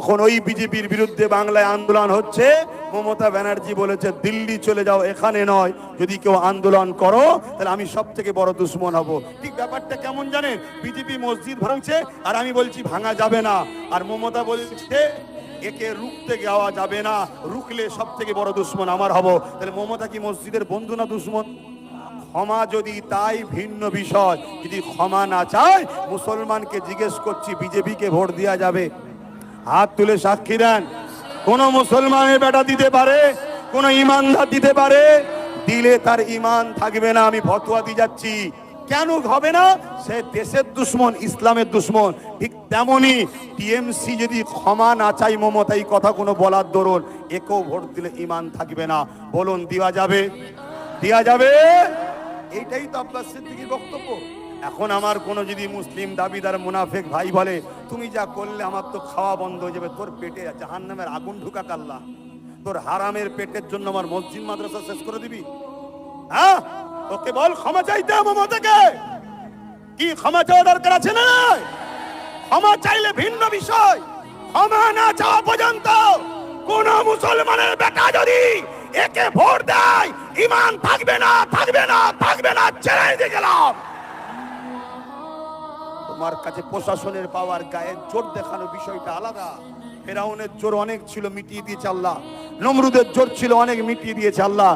এখন ওই বিজেপির বিরুদ্ধে বাংলায় আন্দোলন হচ্ছে, মমতা ব্যানার্জি বলেছে দিল্লি চলে যাও, এখানে নয়, যদি কেউ আন্দোলন করো তাহলে আমি সব থেকে বড় দুশ্মন হব। ঠিক ব্যাপারটা কেমন জানেন? বিজেপি মসজিদ ভাঙছে আর আমি বলছি ভাঙা যাবে না, আর মমতা বলছে একে রুখতে যাওয়া যাবে না, রুখলে সব থেকে বড় দুশ্মন আমার হব। তাহলে মমতা কি মসজিদের বন্ধু না দুশ্মন? ক্ষমা যদি তাই ভিন্ন বিষয়, যদি ক্ষমা না চায় মুসলমানকে জিজ্ঞেস করছি বিজেপিকে ভোট দেওয়া যাবে? হাত তুলে সাক্ষী দেন। কোন মুসলমানের বেটা দিতে পারে? কোন ইমানদার দিতে পারে? দিলে তার ইমান থাকবে না, আমি ফতোয়া দিয়ে যাচ্ছি। কেন হবে না? সে দেশের দুশ্মন, ইসলামের দুশ্মন। ঠিক তেমনি টিএমসি যদি ক্ষমা না চাই মমতা এই কথা কোনো বলার দরুন, একেও ভোট দিলে ইমান থাকবে না। বলুন দেওয়া যাবে? দেওয়া যাবে? এইটাই তো আব্বাস সিদ্দিকীর বক্তব্য। এখন আমার কোন যদি মুসলিম দাবিদার মুনাফিক ভাই বলে তুমি যা করলে আমার তো খাওয়া বন্ধ হয়ে যাবে, তোর পেটে জাহান্নামের আগুন ঢুকাক আল্লাহ, তোর হারামের পেটের জন্য আমার মসজিদ মাদ্রাসা শেষ করে দিবি? হ্যাঁ, ওকে বল ক্ষমা চাইতে মমতাকে। কি ক্ষমা চাওয়া দরকার আছে না? ক্ষমা চাইলে ভিন্ন বিষয়, ক্ষমা না চাওয়া পর্যন্ত কোন মুসলমানের বেটা যদি একে ভোট দেয় ইমান থাকবে না, থাকবে না, থাকবে না। চ্যালেঞ্জ দিয়ে গেলাম। তোমার কাছে প্রশাসনের পাওয়ার, গায়ের জোর দেখানো বিষয়টা আলাদা। ফেরাউনের জোর অনেক ছিল, মিটিয়ে দিয়েছে আল্লাহ। নমরুদের জোর ছিল অনেক, মিটিয়ে দিয়েছে আল্লাহ।